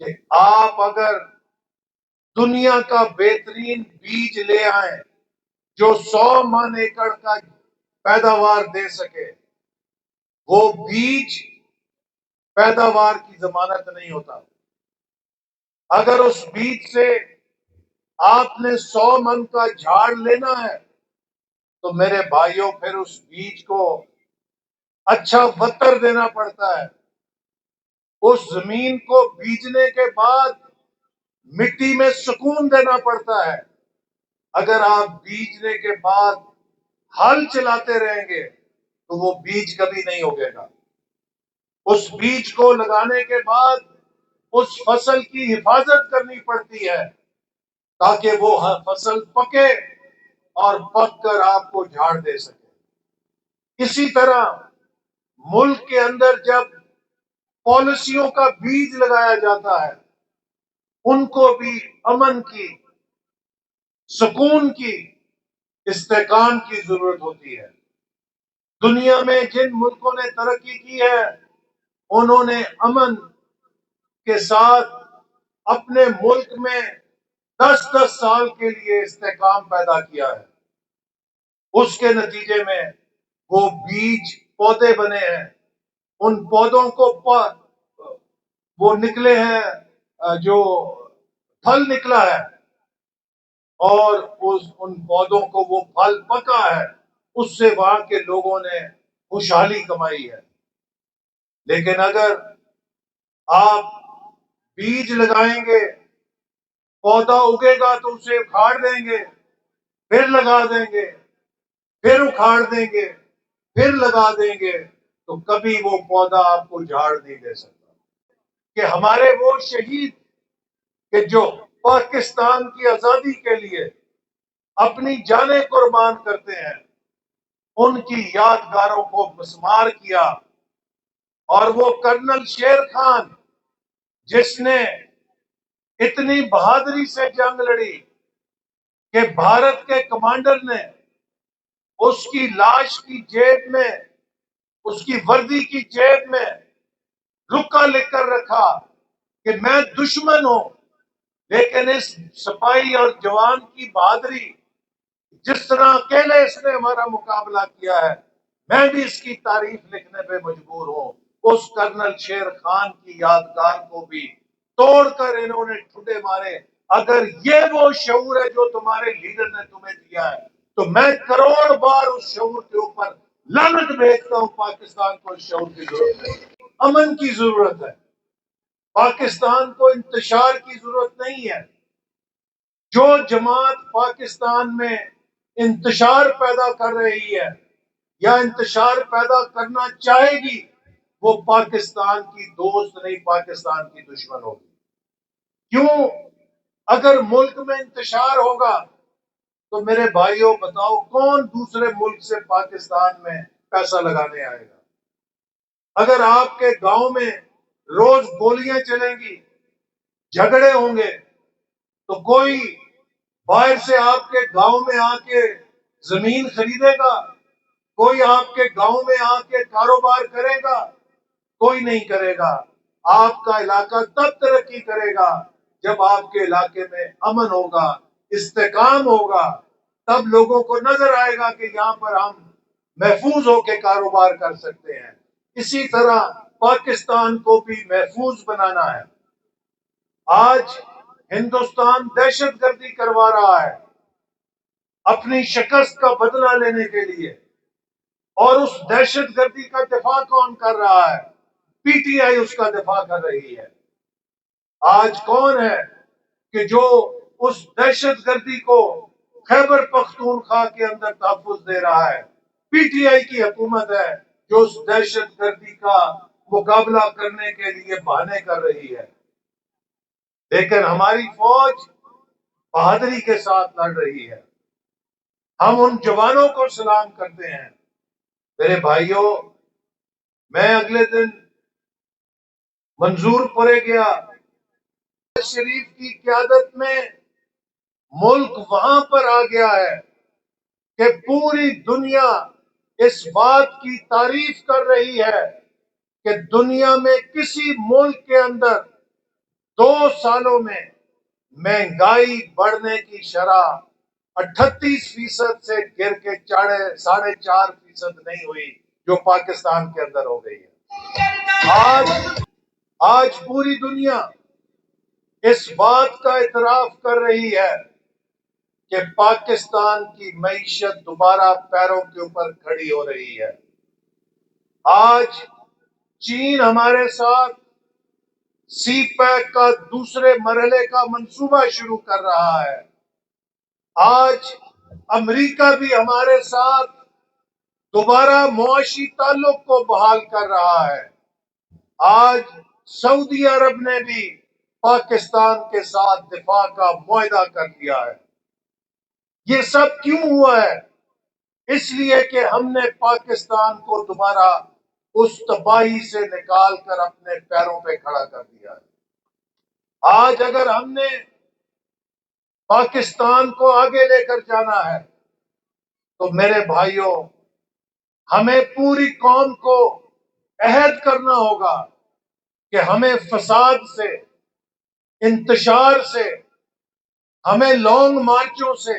کہ آپ اگر دنیا کا بہترین بیج لے آئیں جو 100 من ایکڑ کا پیداوار دے سکے، وہ بیج پیداوار کی ضمانت نہیں ہوتا۔ اگر اس بیج سے آپ نے 100 من کا جھاڑ لینا ہے تو میرے بھائیوں پھر اس بیج کو اچھا وتر دینا پڑتا ہے، اس زمین کو بیجنے کے بعد مٹی میں سکون دینا پڑتا ہے۔ اگر آپ بیجنے کے بعد ہل چلاتے رہیں گے تو وہ بیج کبھی نہیں اگے گا۔ اس بیج کو لگانے کے بعد اس فصل کی حفاظت کرنی پڑتی ہے تاکہ وہ فصل پکے اور پک کر آپ کو جھاڑ دے سکے۔ اسی طرح ملک کے اندر جب پالیسیوں کا بیج لگایا جاتا ہے، ان کو بھی امن کی، سکون کی، استحکام کی ضرورت ہوتی ہے۔ دنیا میں جن ملکوں نے ترقی کی ہے انہوں نے امن کے ساتھ اپنے ملک میں 10 10 سال کے لیے استحکام پیدا کیا ہے۔ اس کے نتیجے میں وہ بیج پودے بنے ہیں، ان پودوں کو وہ نکلے ہیں، جو پھل نکلا ہے، اور ان پودوں کو وہ پھل پکا ہے، اس سے وہاں کے لوگوں نے خوشحالی کمائی ہے۔ لیکن اگر آپ بیج لگائیں گے، پودا اگے گا تو اسے اکھاڑ دیں گے، پھر لگا دیں گے، پھر اکھاڑ دیں گے، پھر لگا دیں گے، تو کبھی وہ پودا آپ کو جھاڑ نہیں دے سکتا۔ کہ ہمارے وہ شہید کہ جو پاکستان کی آزادی کے لیے اپنی جانیں قربان کرتے ہیں، ان کی یادگاروں کو مسمار کیا، اور وہ کرنل شیر خان جس نے اتنی بہادری سے جنگ لڑی کہ بھارت کے کمانڈر نے اس کی لاش کی جیب میں، اس کی وردی کی جیب میں رکا لکھ کر رکھا کہ میں دشمن ہوں، لیکن اس سپاہی اور جوان کی بہادری، جس طرح اکیلے اس نے ہمارا مقابلہ کیا ہے، میں بھی اس کی تعریف لکھنے پہ مجبور ہوں۔ اس کرنل شیر خان کی یادگار کو بھی توڑ کر انہوں نے ٹھڈے مارے۔ اگر یہ وہ شعور ہے جو تمہارے لیڈر نے تمہیں دیا ہے تو میں کروڑ بار اس شعور کے اوپر لعنت بھیجتا ہوں۔ پاکستان کو اس شعور کی ضرورت ہے، امن کی ضرورت ہے، پاکستان کو انتشار کی ضرورت نہیں ہے۔ جو جماعت پاکستان میں انتشار پیدا کر رہی ہے یا انتشار پیدا کرنا چاہے گی، وہ پاکستان کی دوست نہیں، پاکستان کی دشمن ہوگی۔ کیوں؟ اگر ملک میں انتشار ہوگا تو میرے بھائیوں بتاؤ کون دوسرے ملک سے پاکستان میں پیسہ لگانے آئے گا؟ اگر آپ کے گاؤں میں روز گولیاں چلیں گی، جھگڑے ہوں گے، تو کوئی باہر سے آپ کے گاؤں میں آ کے زمین خریدے گا؟ کوئی آپ کے گاؤں میں آ کے کاروبار کرے گا؟ کوئی نہیں کرے گا۔ آپ کا علاقہ تب ترقی کرے گا جب آپ کے علاقے میں امن ہوگا، استحکام ہوگا، تب لوگوں کو نظر آئے گا کہ یہاں پر ہم محفوظ ہو کے کاروبار کر سکتے ہیں۔ اسی طرح پاکستان کو بھی محفوظ بنانا ہے۔ آج ہندوستان دہشت گردی کروا رہا ہے اپنی شکست کا بدلہ لینے کے لیے، اور اس دہشت گردی کا دفاع کون کر رہا ہے؟ پی ٹی آئی اس کا دفاع کر رہی ہے۔ آج کون ہے کہ جو اس دہشت گردی کو خیبر پختونخوا کے اندر تحفظ دے رہا ہے؟ پی ٹی آئی کی حکومت ہے جو اس دہشت گردی کا مقابلہ کرنے کے لیے بہانے کر رہی ہے۔ لیکن ہماری فوج بہادری کے ساتھ لڑ رہی ہے۔ ہم ان جوانوں کو سلام کرتے ہیں۔ میرے بھائیوں، میں اگلے دن منظور پورے گیا، شریف کی قیادت میں ملک وہاں پر آ گیا ہے کہ پوری دنیا اس بات کی تعریف کر رہی ہے کہ دنیا میں کسی ملک کے اندر 2 سالوں میں مہنگائی بڑھنے کی شرح 38% سے گر کے 4.5% نہیں ہوئی جو پاکستان کے اندر ہو گئی ہے۔ آج پوری دنیا اس بات کا اعتراف کر رہی ہے کہ پاکستان کی معیشت دوبارہ پیروں کے اوپر کھڑی ہو رہی ہے۔ آج چین ہمارے ساتھ سی پیک کا دوسرے مرحلے کا منصوبہ شروع کر رہا ہے۔ آج امریکہ بھی ہمارے ساتھ دوبارہ معاشی تعلق کو بحال کر رہا ہے۔ آج سعودی عرب نے بھی پاکستان کے ساتھ دفاع کا معاہدہ کر لیا ہے۔ یہ سب کیوں ہوا ہے؟ اس لیے کہ ہم نے پاکستان کو دوبارہ اس تباہی سے نکال کر اپنے پیروں پہ کھڑا کر دیا ہے۔ آج اگر ہم نے پاکستان کو آگے لے کر جانا ہے تو میرے بھائیوں، ہمیں پوری قوم کو عہد کرنا ہوگا کہ ہمیں فساد سے، انتشار سے، ہمیں لانگ مارچوں سے،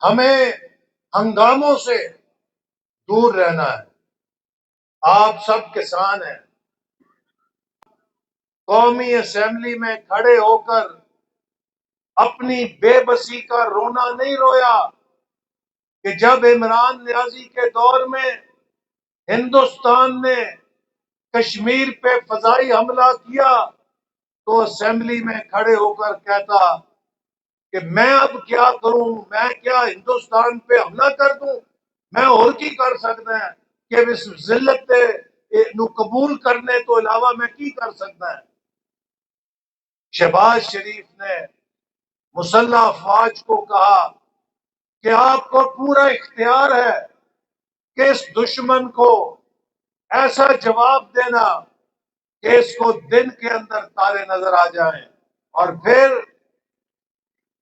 ہمیں ہنگاموں سے دور رہنا ہے۔ آپ سب کسان ہیں۔ قومی اسمبلی میں کھڑے ہو کر اپنی بے بسی کا رونا نہیں رویا کہ جب عمران نیازی کے دور میں ہندوستان نے کشمیر پہ فضائی حملہ کیا تو اسمبلی میں کھڑے ہو کر کہتا کہ میں اب کیا کروں، میں کیا ہندوستان پہ حملہ کر دوں، میں اور کی کر سکتا ہے کہ اس ذلت نو قبول کرنے تو علاوہ میں کی کر سکتا ہے۔ شہباز شریف نے مسلح افواج کو کہا کہ آپ کو پورا اختیار ہے کہ اس دشمن کو ایسا جواب دینا کہ اس کو دن کے اندر تارے نظر آ جائیں۔ اور پھر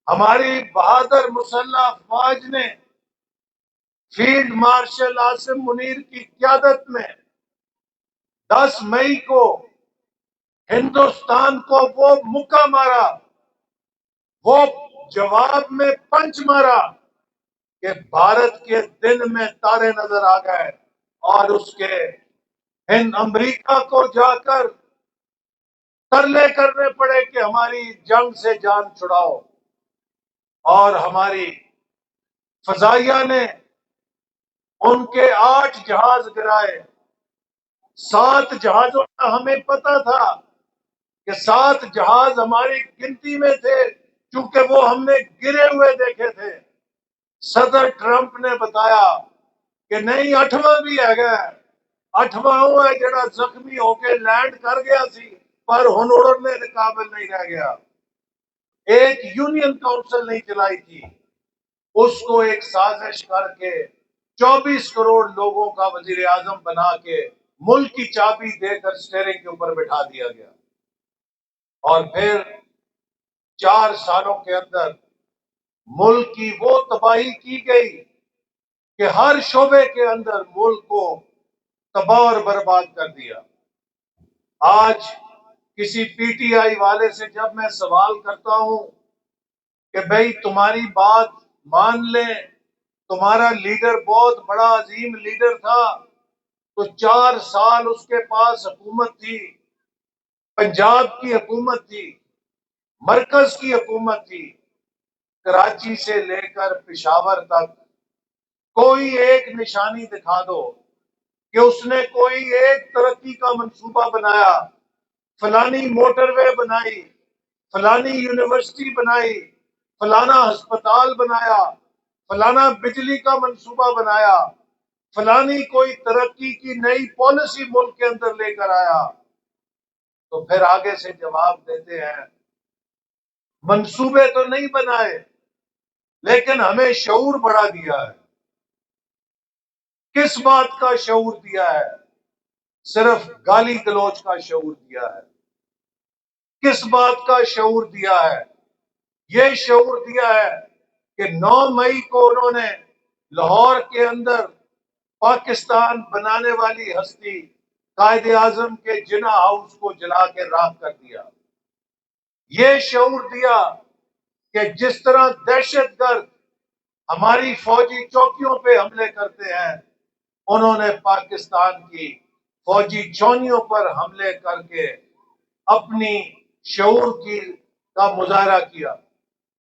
ہماری بہادر مسلح افواج نے فیلڈ مارشل عاصم منیر کی قیادت میں 10 مئی کو ہندوستان کو وہ مکہ مارا، وہ جواب میں پنچ مارا کہ بھارت کے دن میں تارے نظر آ گئے، اور اس کے امریکہ کو جا کر ترلے کرنے پڑے کہ ہماری جنگ سے جان چھڑاؤ۔ اور ہماری فضائیہ نے ان کے 8 جہاز گرائے۔ 7 جہازوں کا ہمیں پتا تھا کہ 7 جہاز ہماری گنتی میں تھے چونکہ وہ ہم نے گرے ہوئے دیکھے تھے۔ صدر ٹرمپ نے بتایا کہ نہیں 8واں بھی ہے گا، 8واں وہ ہے جڑا زخمی ہو کے لینڈ کر گیا سی پر ہن اڑنے کے قابل نہیں رہ گیا۔ ایک یونین کونسل نہیں چلائی تھی، اس کو ایک سازش کر کے 24 کروڑ لوگوں کا وزیر اعظم بنا کے ملک کی چابی دے کر اسٹیئرنگ کے اوپر بٹھا دیا گیا۔ اور پھر 4 سالوں کے اندر ملک کی وہ تباہی کی گئی کہ ہر شعبے کے اندر ملک کو تباہ اور برباد کر دیا۔ آج کسی پی ٹی آئی والے سے جب میں سوال کرتا ہوں کہ بھئی تمہاری بات مان لیں، تمہارا لیڈر بہت بڑا عظیم لیڈر تھا، تو 4 سال اس کے پاس حکومت تھی، پنجاب کی حکومت تھی، مرکز کی حکومت تھی، کراچی سے لے کر پشاور تک کوئی ایک نشانی دکھا دو کہ اس نے کوئی ایک ترقی کا منصوبہ بنایا، فلانی موٹر وے بنائی، فلانی یونیورسٹی بنائی، فلانا ہسپتال بنایا، فلانا بجلی کا منصوبہ بنایا، فلانی کوئی ترقی کی نئی پالیسی ملک کے اندر لے کر آیا، تو پھر آگے سے جواب دیتے ہیں منصوبے تو نہیں بنائے لیکن ہمیں شعور بڑھا دیا ہے۔ کس بات کا شعور دیا ہے؟ صرف گالی گلوچ کا شعور دیا ہے۔ کس بات کا شعور دیا ہے؟ یہ شعور دیا ہے کہ 9 مئی کو انہوں نے لاہور کے اندر پاکستان بنانے والی ہستی قائد اعظم کے جنا ہاؤس کو جلا کے راکھ کر دیا۔ یہ شعور دیا کہ جس طرح دہشت گرد ہماری فوجی چوکیوں پہ حملے کرتے ہیں، انہوں نے پاکستان کی فوجی چھاؤنیوں پر حملے کر کے اپنی شعور کا مظاہرہ کیا۔